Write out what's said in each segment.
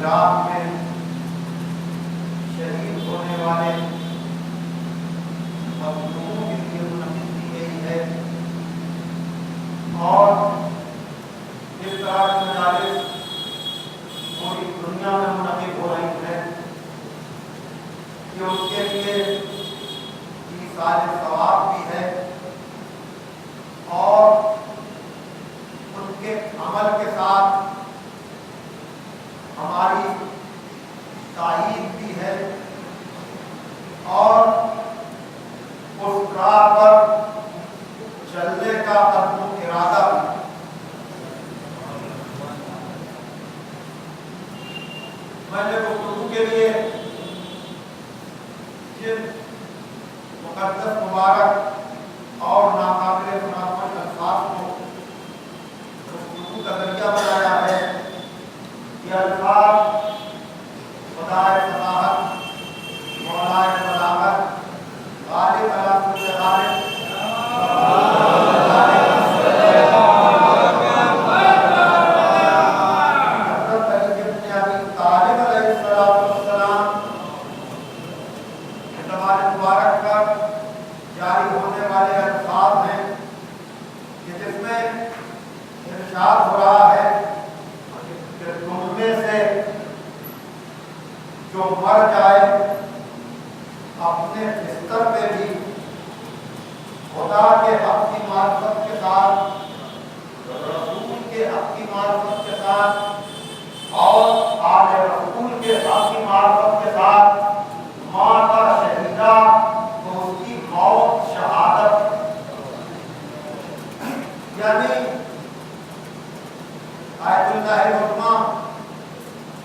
عراق میں شہید ہونے والے مظلوموں کے لیے منعقد کی گئی ہے، اور اس طرح کی مجالس پوری دنیا میں منعقد ہو رہی ہے کہ اس کے لیے ایصال ثواب بھی ہے اور ان کے عمل کے ساتھ ہماری تائید بھی ہے، اور اس راہ پر چلنے کا عزم و ارادہ بھی۔ میں نے گفتگو کے لیے جن مقدس مبارک اور ناقابل تنازع الفاظ کو گفتگو کا ذریعہ بنایا ہے، یہ الفاظ خدائے فصاحت، مولائے بلاغت، غالب علی کل غالب، حضرت علی بن ابی طالب علیہ السلام کے زبان مبارک پر جاری ہونے والے الفاظ ہیں کہ جس میں ارشاد ہو رہا ہے کہ تم میں سے جو مر جائے اپنے بستر پہ بھی خدا کے حق کی معرفت کے ساتھ، رسول کے حق کی معرفت کے ساتھ اور آل رسول کے حق کی معرفت کے ساتھ ماں کا شہیدہ تو اس کی موت شہادت، یعنی آیت اللہ العظمیٰ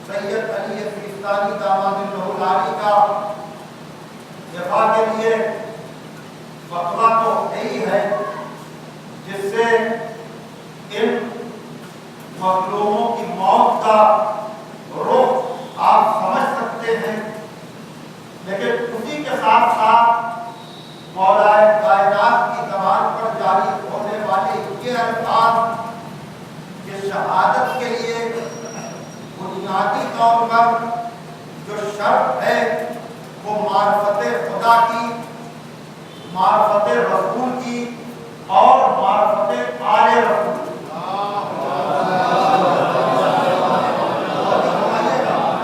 سید علی سیستانی داماد اللہ العالی کا دفاع کے لیے فتویٰ تو یہی ہے جس سے ان مظلوموں کی موت کا رخ آپ سمجھ سکتے ہیں، لیکن اسی کے ساتھ ساتھ مولائے کائنات کی زبان پر جاری ہونے والے یہ الفاظ کہ شہادت کے لیے بنیادی طور پر جو شرط ہے وہ معرفت خدا کی، معرفت رسول کی اور معرفت آل رسول کی۔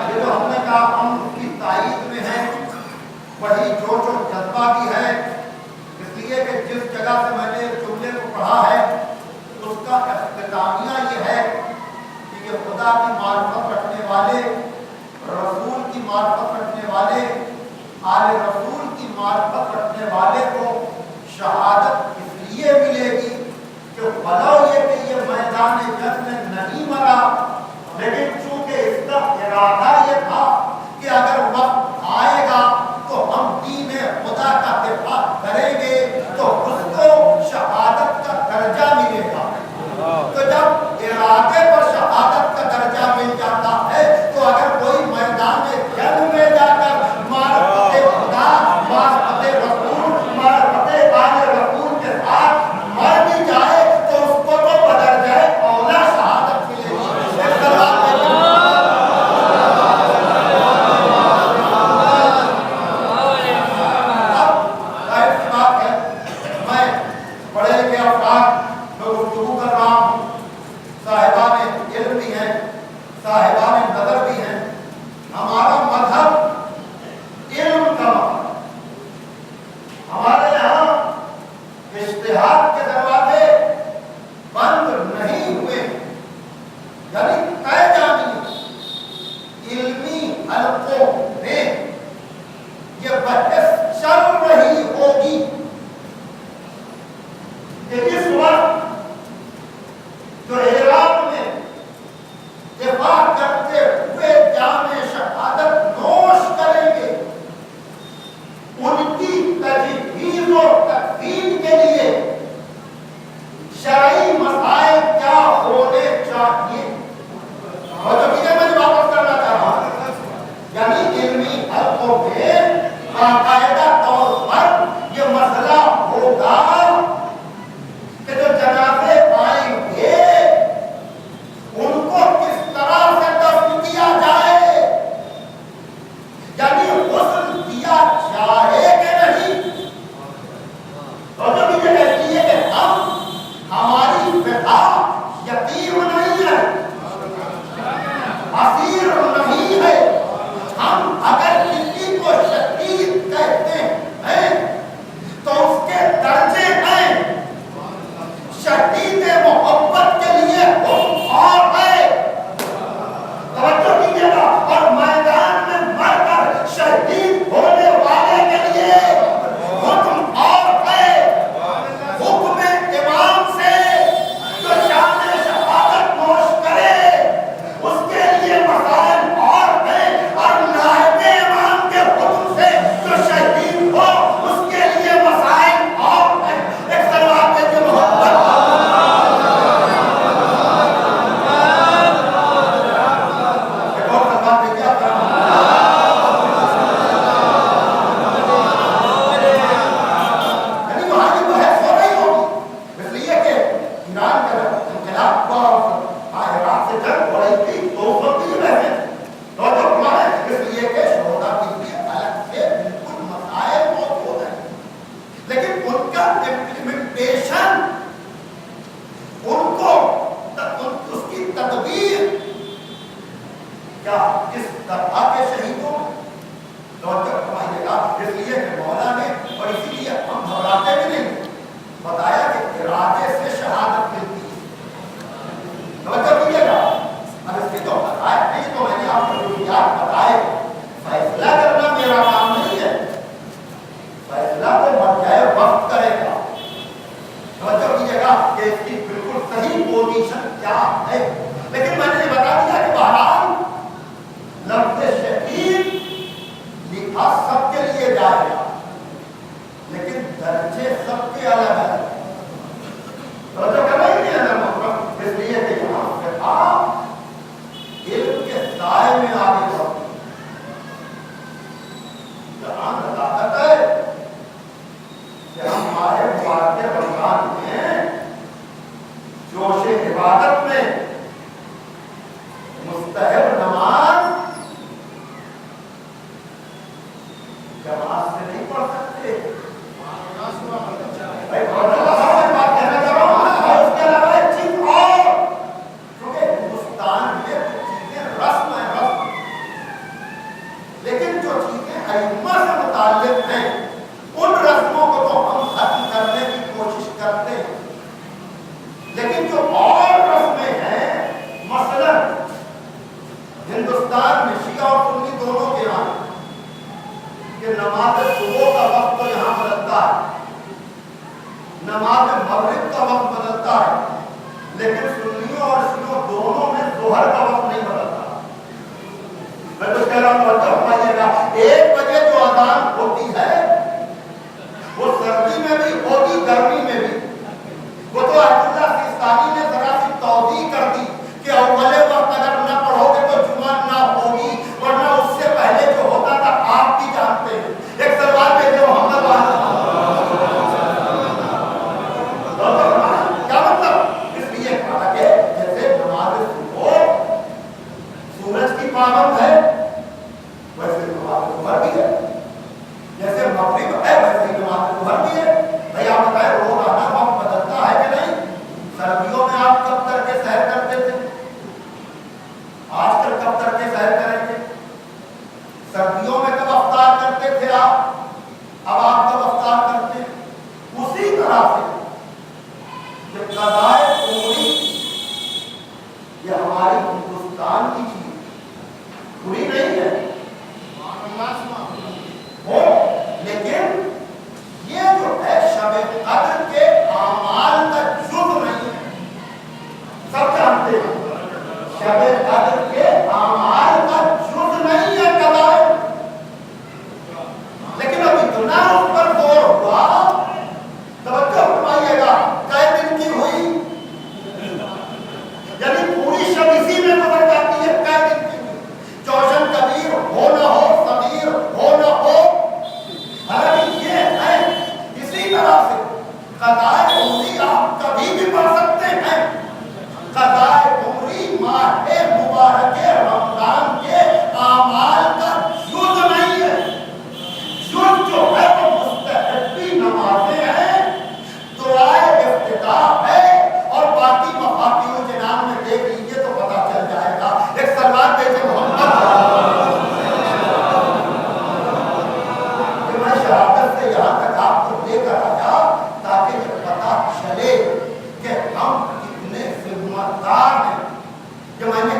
یہ جو ہم نے کہا ہم اس کی تائید میں ہیں، وہی جو جذبہ بھی ہے، اس لیے کہ جس جگہ سے میں نے جملے کو پڑھا ہے اس کا اختتامیہ یہ ہے کہ یہ خدا کی معرفت رکھنے والے، رسول کی معرفت رکھنے والے، آل رسول کی معرفت رکھنے والے کو شہادت اس لیے ملے گی کہ ولو یہ کہ یہ میدان جنگ میں نہیں مرا، لیکن چونکہ اس کا ارادہ یہ تھا کہ اگر وقت آئے گا تو ہم دین خدا کا دفاع کریں گے تو اس کو شہادت کا درجہ ملے گا۔ تو جب ارادے پر شہادت کا درجہ مل جاتا ہے تو اگر کوئی میدان جنگ میں جا کر معرفت خدا، معرفت رسول، معرفت آل رسول کے ساتھ مر بھی جائے تو اس کو تو بدرجہ اولا شہادت ملے گی۔ میں بڑے کے افراد میں گفتگو کر رہا ہوں، صاحبان اور عراق سے جنگ ہو رہی تھی تو اس وقت یہ رہے تو جو ہمارے اس لیے کہ شہدا کے لیے الگ سے بالکل مسائل موجود ہیں، لیکن ان کا امپلیمنٹیشن، ان کو اس کی تدبیر کیا اس طرح کے شہیدوں میں توجہ فرمائیے گا، اس لیے کہ مولا نے، اور اسی لیے ہم گھبراتے بھی نہیں، بتایا کہ ارادے سے شہادت ملتی ہے۔ توجہ کیجیے گا، اب اس کی تو بتائے نہیں تو میں نے آپ کو جزیات بتائے، فیصلہ کرنا میرا کام نہیں ہے، فیصلہ تو مرجع وقت کرے گا۔ توجہ کیجیے گا کہ اس کی بالکل صحیح پوزیشن کیا ہے، لیکن میں نے یہ بتا دیا کہ بہرحال لفظ شہید لکھا سب کے لیے جائے گا، لیکن درجے سب کے الگ الگ۔ توجہ کر رہے ہیں نا محترم، اس لیے کہ یہاں سے آپ علم کے سائے میں آگے بڑھتے ہیں، جہاں نزاکت ہے کہ ہمارے مبارک رمضان میں جوش عبادت میں مستحب نماز جماعت سے نہیں پڑھ سکتے۔ بھائی بہت بات کہنا چاہ رہا ہوں، اس کے علاوہ ایک چیز اور، کیونکہ ہندوستان میں کچھ چیزیں رسم ہیں، رسم، لیکن جو چیزیں ائمہ سے متعلق ہیں ان رسموں کو تو ہم ختم کرنے کی کوشش کرتے ہیں، لیکن جو اور رسمیں ہیں، مثلا ہندوستان میں شیعہ اور سنی دونوں کے یہاں کہ نماز صبح کا وقت تو یہاں بدلتا ہے، نماز مغرب کا وقت بدلتا ہے، لیکن سنیوں اور شیعوں دونوں میں ظہر کا وقت نہیں بدلتا۔ میں تو کہہ رہا ہوں فرمائیے گا، 1 بجے جو اذان ہوتی ہے وہ سردی میں بھی ہوگی، گرمی میں بھی۔ وہ تو آیت اللہ سیستانی نے ذرا سی توضیح کر دی کہ اول وقت اگر نہ پڑھو گے تو جمعہ نہ ہوگی، ورنہ اس سے پہلے جو ہوتا تھا آپ بھی جانتے ہیں۔ ایک سوال پہ جو محمد کیا مطلب؟ اس لیے کہا کہ جیسے نماز صبح سورج کی پابند ہے ویسے نماز ظہر بھی ہے، جیسے مغرب ہے ویسے نماز ظہر بھی ہے۔ بھائی آپ بتائیں روزانہ وقت بدلتا ہے کہ نہیں؟ سردیوں میں آپ کب تر کے سحر کرتے تھے؟ آج کل کب تر کے سحر کریں گے؟ سردیوں میں کب افطار کرتے تھے آپ؟ اب آپ کب افطار کرتے ہیں؟ اسی طرح سے یہ قضائے عمری یہ ہماری ہندوستان کی چیز بری نہیں ہے لیکن یہ جو ہے شب قدر کے اعمال کا جز نہیں ہے، سب جانتے ہیں شب قدر کے اعمال کا جز نہیں ہے قضائے، لیکن اب اتنا اس پر زور ہوا، توجہ فرمائیے گا، کئے دن کی ہوئی، یعنی پوری شب اسی میں گزر جاتی ہے، کئے دن کی ہوئی، جوشن کبیر ہو نہ ہو، صغیر ہو نہ ہو، حالانکہ یہ ہے اسی طرح سے قضائے عمری آپ کبھی بھی پڑھ سکتے ہیں۔ قضائے عمری ماہ مبارک رمضان کے اعمال کا جز نہیں ہے، جز جو ہے وہ مستحبی نمازیں ہیں، دعائے افتتاح ہے، اور باقی مفاتیح الجنان میں دیکھ لیجئے تو پتہ چل جائے گا۔ ایک سلمان بیٹے شہادت سے یہاں تک آپ کو لے کر آیا تاکہ یہ پتہ چلے کہ ہم کتنے ذمہ دار ہیں۔ جو میں نے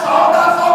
1400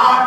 8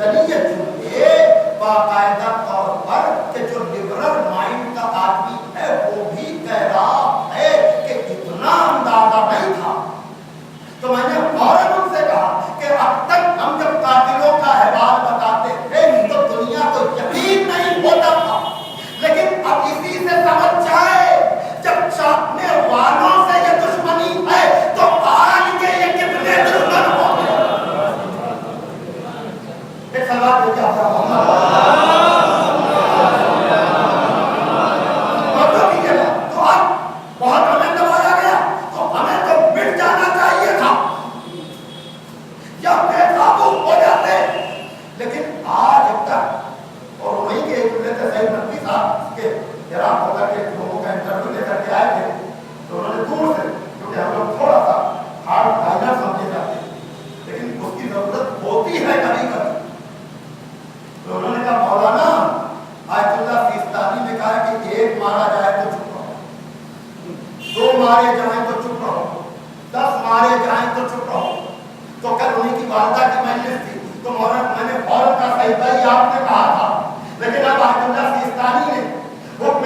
یعنی یہ جملے باقاعدہ طور پر کہ جو لبرل مائنڈ کا آدمی ہے وہ بھی کہہ رہا ہے کہ اتنا اندازہ نہیں تھا. تو میں نے فوراً ان سے کہا کہ اب تک ہم جب قاتلوں کا احوال بتاتے تھے تو دنیا کو یقین نہیں ہوتا تھا، لیکن اب اسی سے سمجھ جائے جب چاہنے والوں سے یہ دشمنی ہے تو آج کے یہ کتنے دشمن ہوں گے. ایک سوال ہے کیا تو اب بہت ہمیں دبایا گیا تو ہمیں تو مٹ جانا چاہیے تھا یا بے قابو ہو جاتے. لیکن آج تک اور وہیں کے ایک تھے سعید نقوی صاحب کے حیران ہو کر کے لوگوں کا انٹرویو لے کر کے آئے تھے تو انہوں نے دور سے کیونکہ ہم لوگ تھوڑا سا ہارڈ لائنر سمجھے جاتے ہیں لیکن اس کی ضرورت ہوتی ہے کبھی کبھی. تو انہوں نے کہا مولانا آیت اللہ سیستانی نے کہا کہ ایک مارا جائے تو چپ رہو، دو مارے جائیں تو چپ رہو، 10 مارے جائیں تو چپ رہو. تو کل انہیں کی والدہ کی مجلس تھی تو مولانا میں نے فوراً کا صحیح بھائی آپ نے کہا تھا، لیکن اب آیت اللہ سیستانی نے حکم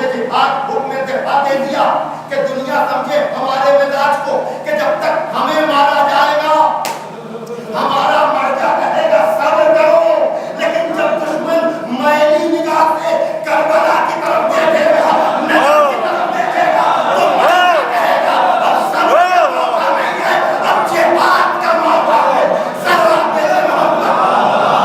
جہاد دے دیا کہ دنیا سمجھے ہمارے مزاج کو کہ جب تک ہمیں مارا جائے گا ہمارا مرجع کہے گا صبر کرو، لیکن جب دشمن میلی نگاہ سے کربلا کی طرف دیکھے گا نجف کی طرف دیکھے گا تو مرجع کہے گا اب صبر کا موقع نہیں ہے، اب جہاد کا موقع ہے. صلوات پیش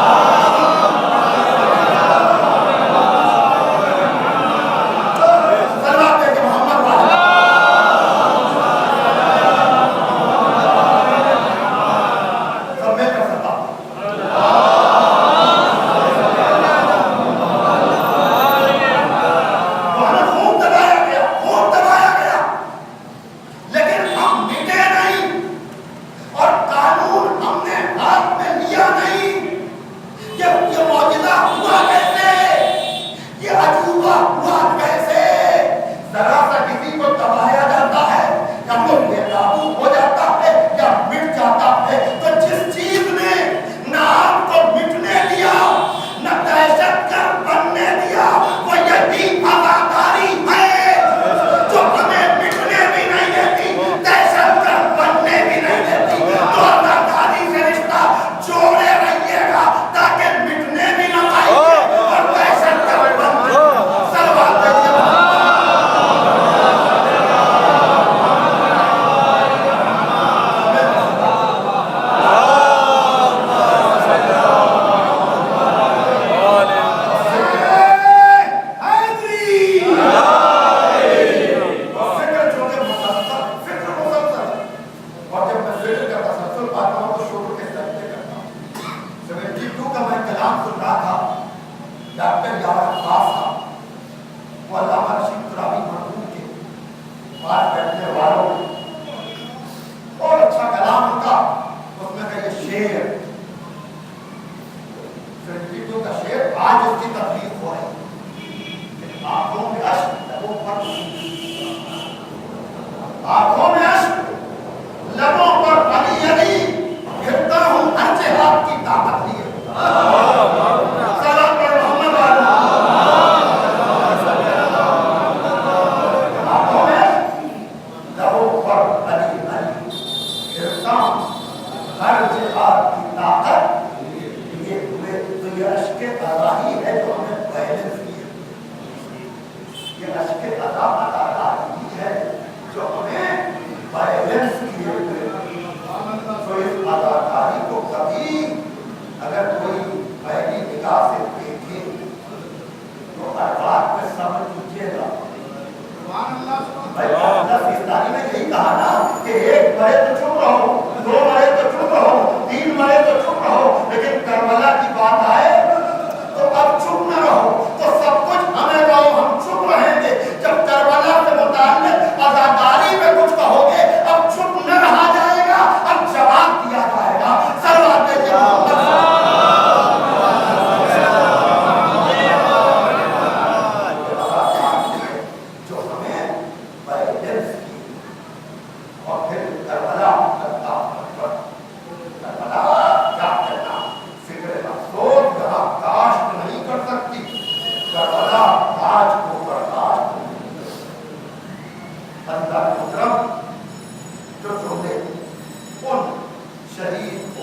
محمد جب کربلا سے متعلق عزاداری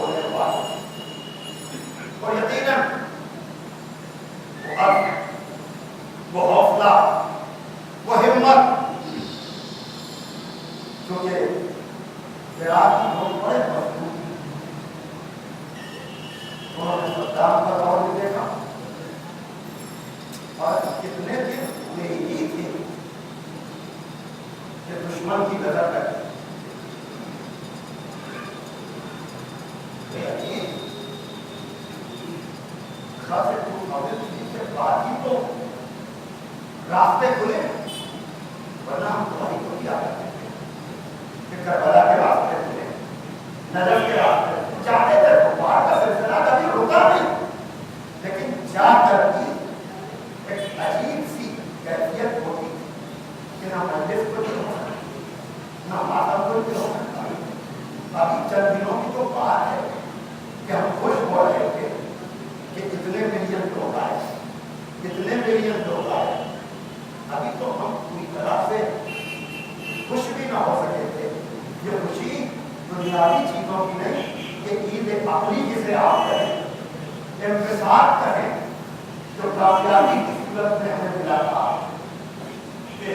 ہونے والا. اور یقیناً وہ عزم، وہ حوصلہ، وہ ہمت، کیونکہ عراق کی لوگ بڑے مضبوط ہیں. انہوں نے صدام کا دور بھی دیکھا اور کتنے دن ہوئے ہی تھے کہ دشمن کی قدر کرے. بعد ہی تو راستے کھلے، ورنہ ہم تمہاری کو کیا کرتے تھے کہ کربلا کے راستے کھلے، نجف کے راستے جاتے تھے. تو باہر کا سلسلہ کبھی رکا نہیں، لیکن جا کر بھی ایک عجیب سی کیفیت ہوتی کہ نہ مجلس کو بھی ہو سکتا، نہ ماتم کو بھی ہو سکتا. ابھی چند دنوں کی تو بات ہے کہ ہم خوش ہو رہے تھے کہ اتنے ملین لوگ آئے، اتنے ملین لوگ آئے. ابھی تو ہم پوری طرح سے خوش بھی نہ ہو سکے تھے. یہ خوشی دنیاوی چیزوں کی نہیں کہ عید عقلی جسے آپ کہیں، انفصال کہیں، جو کامیابی کی صورت میں ہمیں ملا تھا کہ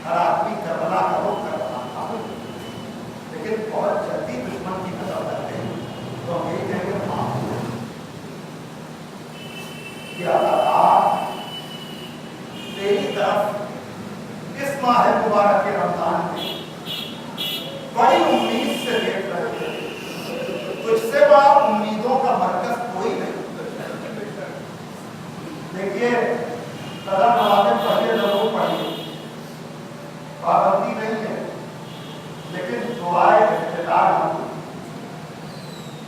ہر آدمی کربلا کا رخ کر رہا تھا. لیکن بہت جلدی دشمن کی نظر کرتے ہیں تو ہم یہی کہیں گے ہاں کہ اللہ تیری طرف اس ماہ مبارک کے رمضان میں بڑی امید سے دیکھ رہے تھے. تجھ سے بڑا امیدوں کا مرکز کوئی نہیں. دیکھیے قدر نمازیں پڑھیے، ضرور پڑھیے، پابندی نہیں ہے، لیکن دعائے افتتاح ہم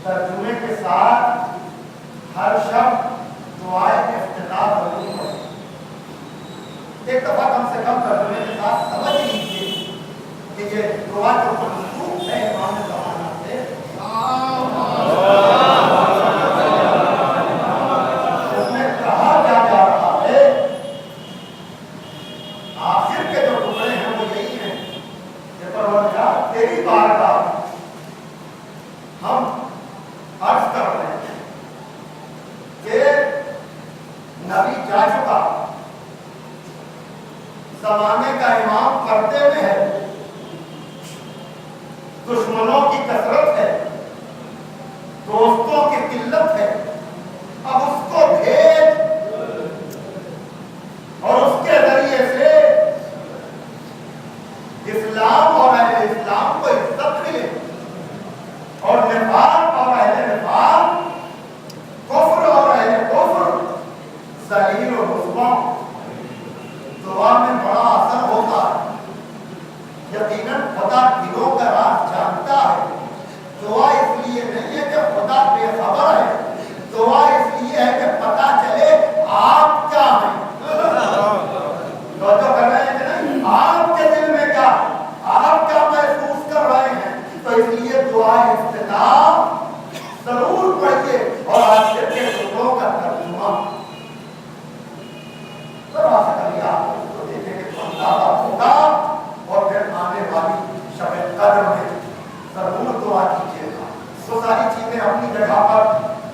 ترجمے کے ساتھ ہر شب دعائے افتتاح ضرور پڑھیں. ایک دفعہ کم سے کم ترجمے کے ساتھ سمجھ لیجیے کہ یہ دعا جو منسوخ ہے امام زمانہ سے، اس میں کہا کیا جا رہا ہے. آخر کے جو ٹکڑے ہیں وہ یہی ہیں کہ پروردگار تیری بارگاہ ہم عرض کر رہے ہیں کہ نبی جا چکا، زمانے کا امام پردے میں ہے، دشمنوں کی کثرت ہے، دوستوں کی قلت ہے. اب اس کو بھیج اور اس کے ذریعے سے اسلام اور اہل اسلام کو عزت ملے اور نفاق اور اہل نفاق، کفر اور اہل کفر ذلیل و رسوا. دعا میں بڑا اثر ہوتا ہے. یقیناً خدا دلوں کا راز جانتا ہے. دعا اس لیے نہیں ہے کہ خدا بے خبر ہے، دعا اس لیے ہے کہ پتہ چلے آپ کیا ہیں. توجہ کر رہے ہیں کہ نہیں؟ آپ کے دل میں کیا، آپ کیا محسوس کر رہے ہیں. تو اس لیے دعا افتتاح ضرور پڑھیے اور آج کے ٹکڑوں کا ترجمہ ذرا سا کبھی آپ کو دیکھیں کہ تو اندازہ ہوگا. اور پھر آنے والی شب قدر میں ضرور دعا کیجیے گا. وہ ساری چیزیں اپنی جگہ پر،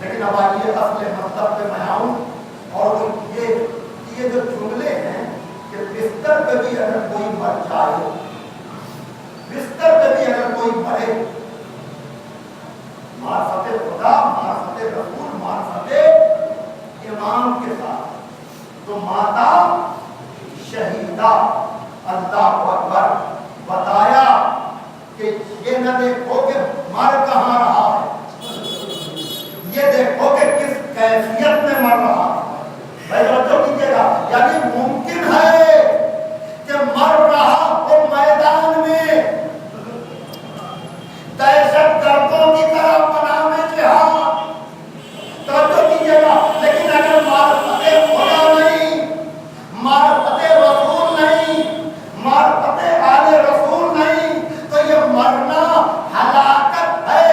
لیکن اب آئیے اصل مطلب پہ میں آؤں. اور یہ جو جملے ہیں کہ بستر پہ بھی اگر کوئی مر جائے، بستر پہ بھی اگر کوئی مرے، معرفت خدا، معرفت رسول، معرفت امام کے ساتھ، تو ماتا شہیدہ. اللہ اکبر. بتایا کہ یہ نہ دیکھو کہ مر کہاں رہا ہے، یہ دیکھو کہ کس کیفیت میں مر رہا ہے. بھائی توجہ کیجیے گا. یعنی ممکن ہے کہ مر رہا ہو میدان میں دہشت گردوں کی طرح پناہ میں جہاد. توجہ کیجیے گا. لیکن اگر معرفت خدا نہیں، معرفت رسول نہیں، معرفت آل رسول نہیں، تو یہ مرنا ہلاکت ہے،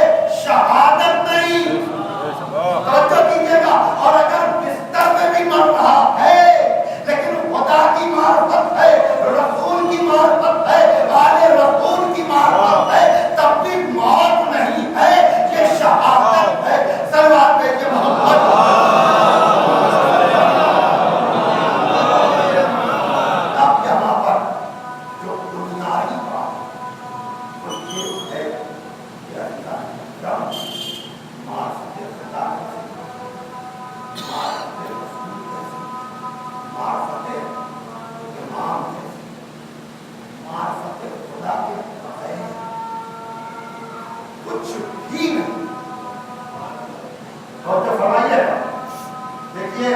شہادت اور جو فرمائیے گا دیکھیے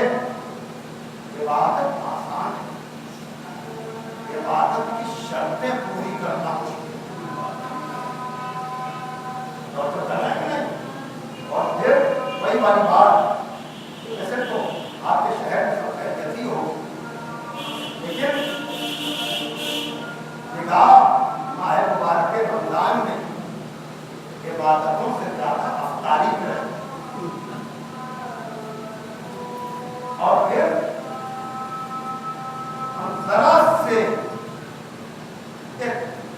عبادت آسان ہے، عبادت کی شرطیں پوری کرنا مشکل اور جو کرنا ہے نہیں، اور پھر وہی والی بات ویسے تو آپ کے شہر میں سب خیریت ہی ہو، لیکن نگاہ ماہ مبارک رمضان میں عبادتوں سے زیادہ افطاری میں رہے، اور پھر ہم ذرا سے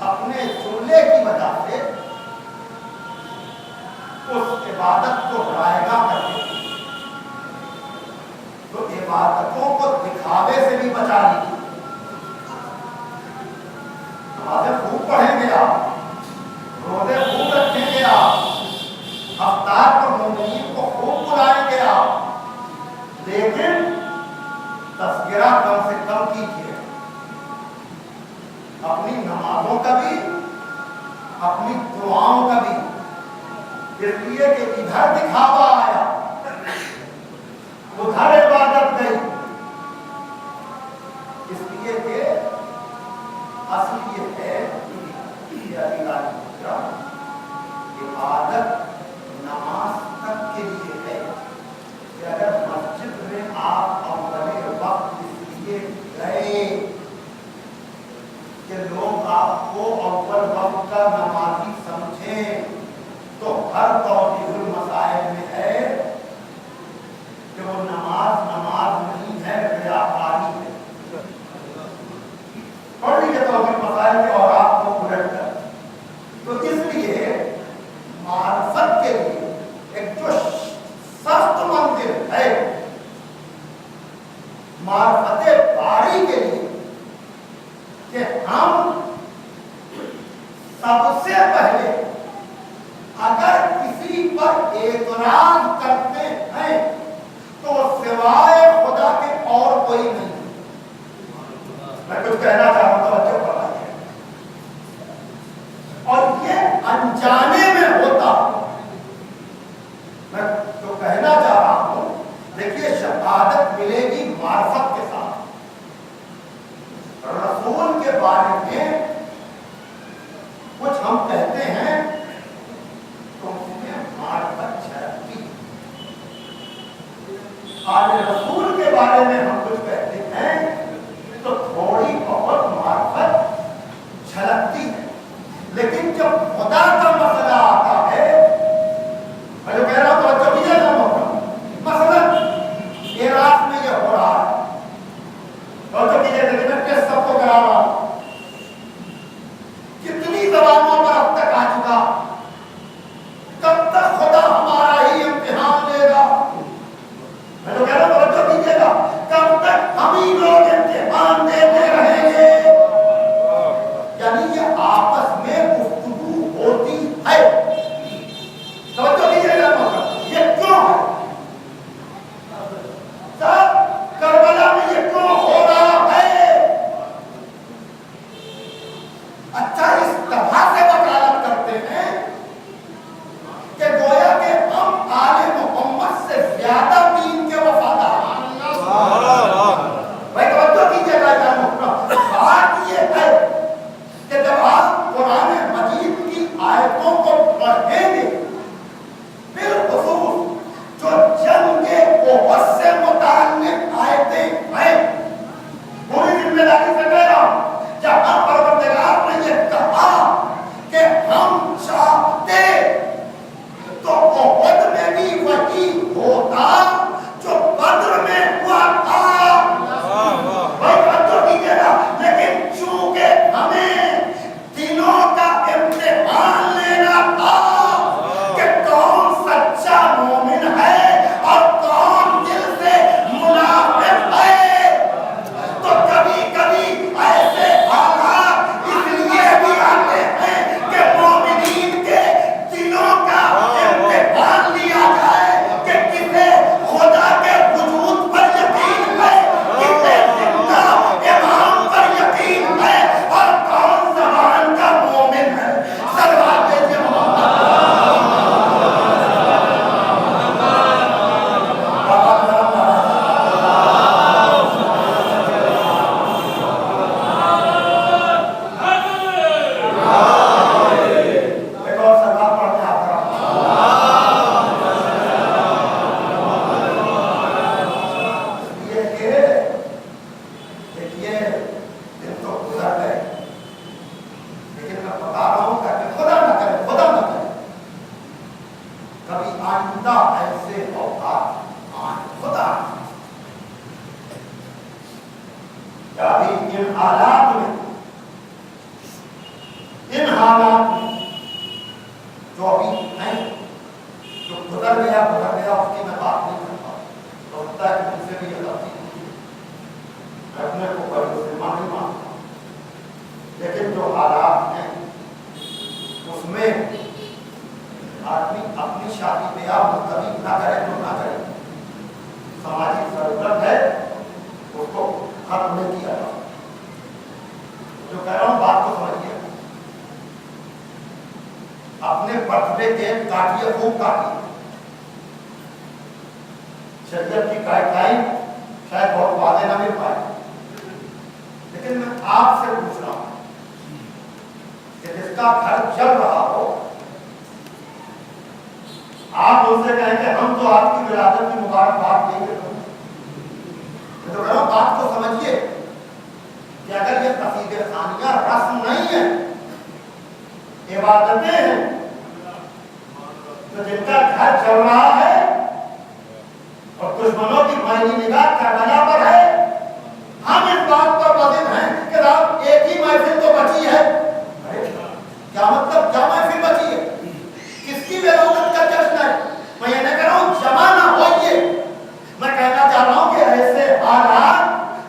اپنے جملے کی وجہ سے اس عبادت کو رائگاں کر دیتے ہیں، تو عبادتوں کو دکھاوے سے بھی بچا لیجیے۔ نمازیں خوب پڑھیں گے آپ، روزے خوب رکھیں گے آپ، افطار پر مومنین کو خوب بلائیں گے آپ، لیکن تذکرہ کم سے کم کیجیے اپنی نمازوں کا بھی، اپنی دعاؤں کا بھی، اس لیے کہ ادھر دکھاوا آیا، ادھر عبادت گئی، اس لیے کہ اصل یہ ہے عبادت نماز تک کے لیے ہے کہ اگر مسجد میں آپ اول وقت اس لیے گئے کہ لوگ آپ کو اول وقت کا نمازی سمجھیں، تو ہر توضیح المسائل میں ہے کہ وہ نماز نہیں ہے، ریاکاری ہے۔ پڑھ لیجیے توضیح المسائل میں اور آپ کو الٹ کر، تو اس لیے معرفت کے لیے ایک جو سخت منزل ہے معرفت باری کے لیے کہ ہم سب سے پہلے اگر کسی پر اعتراض کرتے ہیں تو سوائے خدا کے اور کوئی نہیں۔ میں کچھ کہنا چاہ رہا ہوں، توجہ فرمائیے، اور یہ انجانے میں ہوتا، میں جو کہنا چاہ رہا ہوں، دیکھیے شہادت ملے گی معرفت کے ساتھ۔ رسول کے بارے میں کچھ ہم کہتے ہیں تو اس میں معرفت جھلکتی، آل رسول کے بارے میں ہم کچھ کہتے ہیں تو تھوڑی بہت معرفت جھلکتی ہے، لیکن جب خدا کا مسئلہ آتا ہے، میں جو کہہ رہا ہوں تو جب یہ نہ ہوگا، مثلا عراق میں یہ ہو رہا ہے، اور جو کیجئے لیکن میں ٹیسٹ سب کو کرا رہا ہوں، کتنی زبانوں پر اب تک آ چکا، کب تک خدا ہمارا ہی امتحان لے گا؟ میں جو کہہ رہا ہوں توجہ کیجئے گا، کب تک ہم ہی لوگ امتحان دیتے رہیں گے؟ یعنی یہ آپس میں گفتگو ہوتی ہے، توجہ کیجئے گا۔ آئندہ ایسے اوقات خدا ابھی ان حالات میں جو ابھی ہیں جو گزر گیا اس کی میں بات نہیں کرتا ہوتا ہے کہ مجھ سے بھی یہ غلطی ہوئی میں اپنے کو بڑی سے معافی مانگتا ہوں لیکن جو حالات ہیں اس میں آدمی اپنی شادی بیاہ ملتوی نہ کرے تو نہ کرے سماجی ضرورت ہے اس کو ختم نہیں کیا جا جو کہہ رہا ہوں بات کو سمجھیے اپنے برتھ ڈے کیک کاٹیے خوب کاٹیے شریعت کی گائیڈ لائن شاید بہت واضح نہ مل پائے لیکن میں آپ سے پوچھ رہا ہوں کہ جس کا گھر چل رہا ہو آپ ان سے کہیں کہ ہم تو آپ کی ولادت کی مبارکباد دیں گے میں تو کہہ رہا ہوں بات کو سمجھیے کہ اگر یہ قصیدے ثانیہ رسم نہیں ہے عبادتیں ہیں تو جن کا گھر چل رہا ہے اور دشمنوں کی مائنی نگاہ کربلا پر ہے ہم اس بات پر وزن ہیں کہ آپ ایک ہی محفل تو بچی ہے کیا مطلب کیا محفل بچی ہے کس کی ولادت کا جشن ہے میں یہ نہیں کہہ رہا ہوں جمع نہ ہوئیے میں کہنا چاہ رہا ہوں کہ ایسے حالات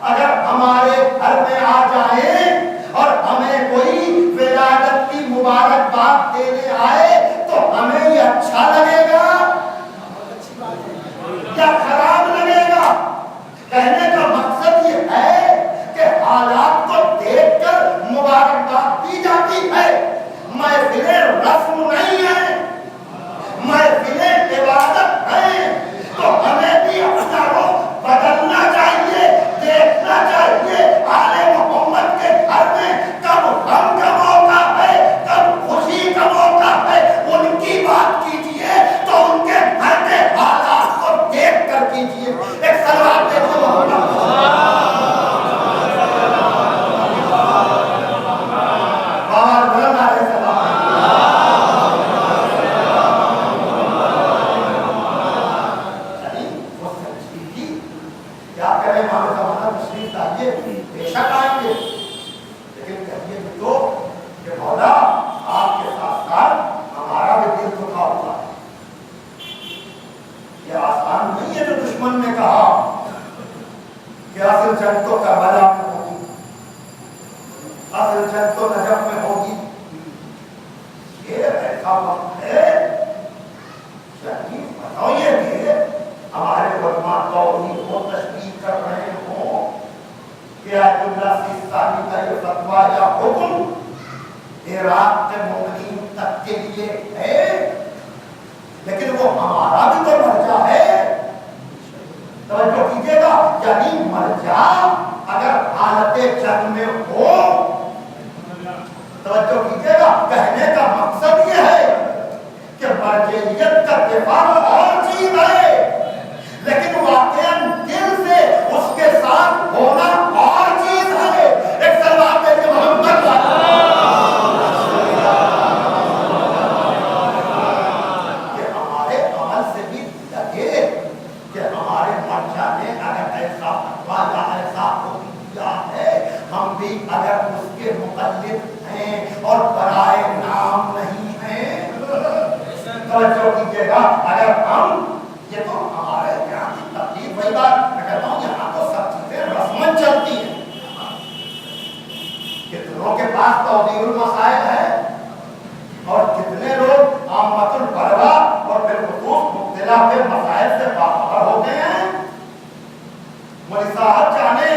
اگر ہمارے گھر میں آ جائیں اور ہمیں کوئی ولادت کی مبارکباد دینے آئے تو ہمیں یہ اچھا لگے گا یا خراب لگے گا کہنے کا مقصد یہ ہے کہ حالات کو دیکھ کر مبارکباد دی جاتی ہے محفلیں رسم نہیں ہے محفلیں عبادت ہیں تو ہمیں بھی اپنا رخ بدلنا چاہیے دیکھنا چاہیے آل محمد کے گھر میں کب غم کا موقع ہے کب خوشی کا موقع ہے ان کی بات کیجیے تو ان کے گھر کے حالات کو دیکھ کر کیجیے ایک سلوات دیکھو لیکن وہ ہمارا بھی تو مرجع ہے توجہ کیجیے گا یعنی مرجع اگر حالت جنگ میں ہو توجہ کیجیے گا کہنے کا مقصد یہ ہے کہ مرجعیت کا دفاع اور چیز ہے لیکن واقعاً دل سے اس کے ساتھ ہونا اور چیز ہے ایک سلوات دے کے محمد اگر اس کے مقلد ہیں اور برائے نام نہیں ہیں توجہ کیجیے گا اگر ہم یہ تو ہمارے یہاں کی تقریب وہی بات میں کہتا ہوں یہاں تو سب چیزیں رسمن چلتی ہیں کتنوں کے پاس توضیح المسائل ہے اور کتنے لوگ عامت البلوا اور بالخصوص مبتلا کے مسائل سے باخبر ہوتے ہیں مولوی صاحب جانے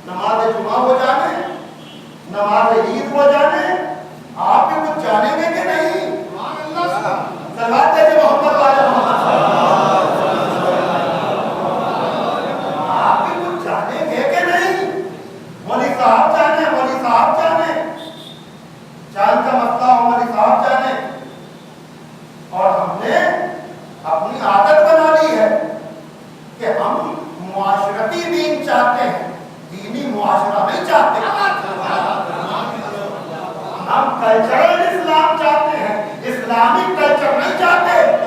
نماز جمعہ وہ جانے نماز عید وہ جانے آپ بھی کچھ جانیں گے کہ نہیں سلوات دے کے محمد والے آپ بھی کچھ جانیں گے کہ نہیں مولوی صاحب جانے مولوی صاحب جانے چاند کا مسئلہ ہو مولوی صاحب جانے اور ہم نے اپنی عادت بنا لی ہے کہ ہم معاشرتی دین چاہتے ہیں دینی معاشرہ نہیں چاہتے ہم کلچرل اسلام چاہتے ہیں اسلامک کلچر نہیں چاہتے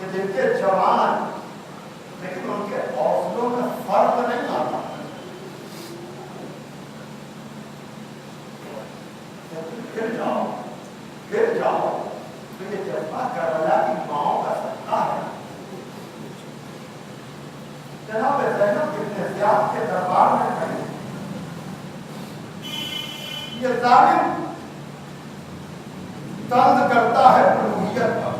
کہ جن کے جوان لیکن ان کے حوصلوں میں فرق نہیں آتا. گر جاؤ تو یہ جذبہ کربلا کی ماؤں کا صدقہ ہے. جناب زینب بنت زیاد کے دربار میں کھڑی یہ ظالم طنز کرتا ہے الوہیت پر.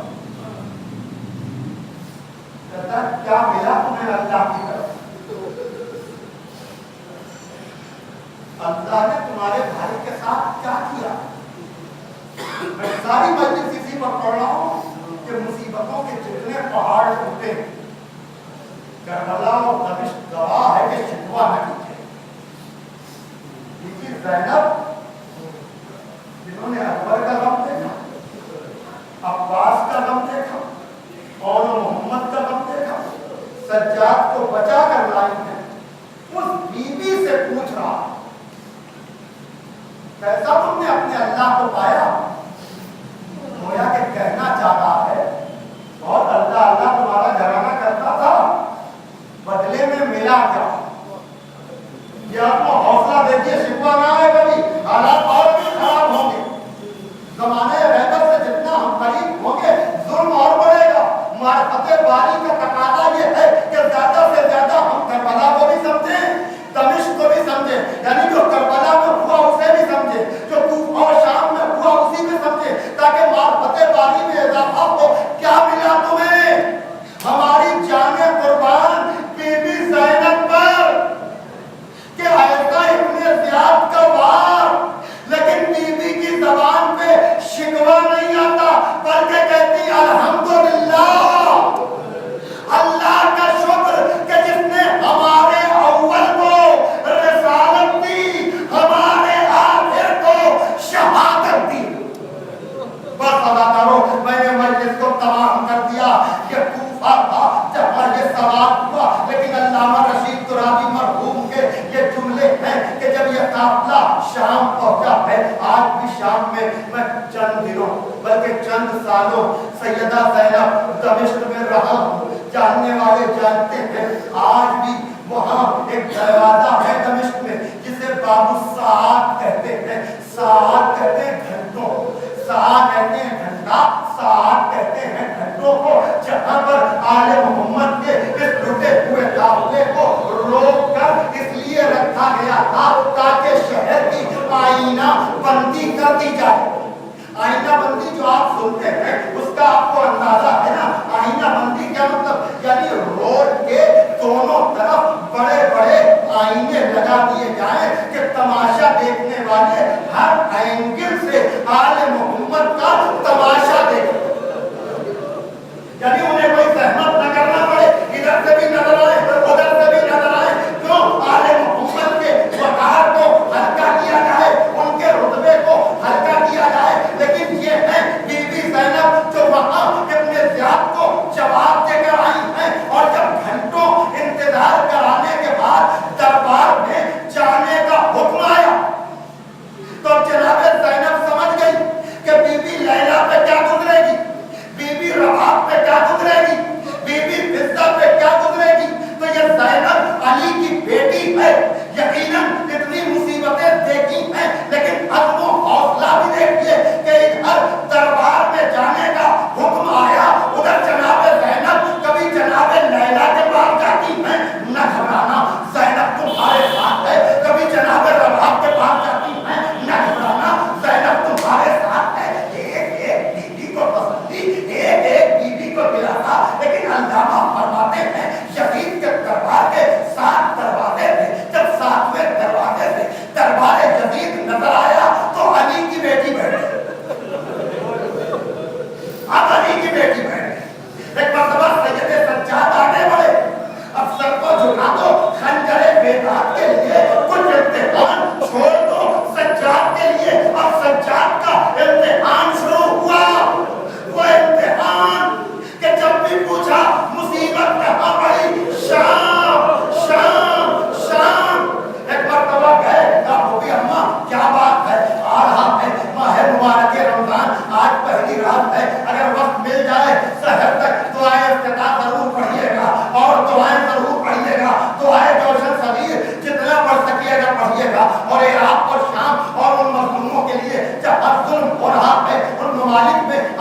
کہتا ہے کیا ملا تمہیں اللہ کی طرف؟ اللہ نے تمہارے بھائی کے ساتھ کیا کیا؟ میں ساری مجلس اسی پر پڑھ رہا ہوں کہ مصیبتوں کے جتنے پہاڑ ٹوٹے کربلا اور دمشق گواہ ہے کہ شکوہ نہ کیجیے. لیکن زینب جنہوں نے اکبر کا غم دیکھا, عباس کا غم دیکھا اور محمد کا غم دیکھا, سجاد کو بچا کر لائی ہے, اس بیوی سے پوچھ رہا کیسا تم نے اپنے اللہ کو پایا؟ گویا کہ کہنا چاہ رہا ہے بہت اللہ اللہ تمہارا گھرانہ کرتا تھا, بدلے میں ملا کیا؟ یہ آپ کو حوصلہ دیکھیے, شکوہ نہ آئے کبھی, حالات اور بھی خراب ہوں گے, زمانے غیبت سے جتنا ہم قریب ہوں گے ظلم اور بڑھے گا. معرفت باری کا تقاضا یہ ہے کہ زیادہ سے زیادہ ہم کربلا کو بھی سمجھیں, دمشق کو بھی سمجھیں, یعنی جو کربلا میں ہوا اسے بھی سمجھیں, جو کوفہ اور شام میں ہوا اسی میں سمجھیں, تاکہ معرفت باری میں اضافہ ہو. کیا ملا تمہیں؟ ہماری جان قربان بی بی زینب پر کہ ایسا ابن زیاد کا وار, لیکن بی بی کی زبان پہ شکوہ نہیں آتا بلکہ کہتی الحمدللہ, اللہ کا شکر کہ جس نے ہمارے اول کو رسالت دی, ہمارے آخر کو شہادت دی. بس ادا کرو, میں نے مجلس کو تمام کر دیا. یہ کوفہ تھا جہاں یہ سوال ہوا, لیکن علامہ رشید ترابی مرحوم کے یہ جملے ہیں کہ جب یہ قافلہ شام پہنچا ہے, آج بھی شام میں چند دنوں بلکہ چند سالوں سیدہ زینب دمشق میں رہا ہوں. جاننے والے جانتے ہیں آج بھی وہاں ایک دروازہ ہے دمشق میں جسے باب الساعات کہتے ہیں. ساعات کہتے ہیں گھنٹوں, ساعت کہتے ہیں گھنٹہ, ساعت کہتے ہیں گھنٹوں کو, جہاں پر آل محمد کے اس ٹوٹے ہوئے قافلے کو روک کر اس لیے رکھا گیا تھا تاکہ شہر کی آئینہ بندی کر دی جائے. آئینہ بندی جو آپ سنتے ہیں اس کا آپ کو اندازہ ہے نا, آئینہ بندی کیا مطلب, یعنی روڈ کے دونوں طرف بڑے بڑے آئینے لگا دیے جائیں کہ تماشا دیکھنے والے ہر اینگل سے آل محمد کا تماشا دیکھیں, یعنی انہیں کوئی زحمت نہ کرنا پڑے, ادھر سے بھی نظر آئے ادھر سے بھی نظر آئے. کیوں؟ آل محمد کے وقار کو ہلکا کیا جائے, ان کے رتبے کو ہلکا کیا جائے. لیکن یہ ہے بی بی زینب جو وہاں ابن زیاد کو جواب دے کر آئی ہیں, اور جب گھنٹوں انتظار کرانے کے بعد دربار میں جانے کا حکم آیا تو جناب زینب سمجھ گئی کہ بی بی لیلا پہ کیا گزرے گی, بی بی رباب پہ کیا گزرے گی, بی بی فضہ پہ کیا گزرے گی. تو یہ زینب علی کی بیٹی ہے, یقیناً اتنی مصیبتیں دیکھی ہیں, لیکن عزم و حوصلہ بھی دیکھیے کہ ادھر دربار میں جانے کا حکم آیا, ادھر جناب زینب کبھی جناب لیلا کے پاس جاتی ہیں, نہ گھبرانا زینب تمہارے ساتھ ہے. کبھی جناب رباب کے پاس جاتی ہیں, نہ گھبرانا زینب تمہارے ساتھ ہے. ایک ایک بیوی کو تسلی, ایک ایک بیوی کو دلانا. لیکن علامہ فرماتے ہیں یزید کے دربار کے 7 دروازے تھے, جب 7ویں دروازے سے دربار یزید نظر آیا تو علی کی بیٹی بیٹھی, اب علی کی بیٹی بیٹھی. ایک مرتبہ سید سجاد آنے بڑے, اب سر کو جھکا دو, خنجر بیداد کے لیے کچھ امتحان چھوڑ دو سجاد کے لیے. اب سجاد کا امتحان شروع ہوا, وہ امتحان کہ جب بھی پوچھا مصیبت کہاں پڑی, شام شام شام. ایک مرتبہ گئے, آپ بھی اماں کیا بات ہے, آ رہا ہے ماہ مبارک رمضان, آج پہلی رات ہے, اگر وقت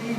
3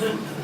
Good.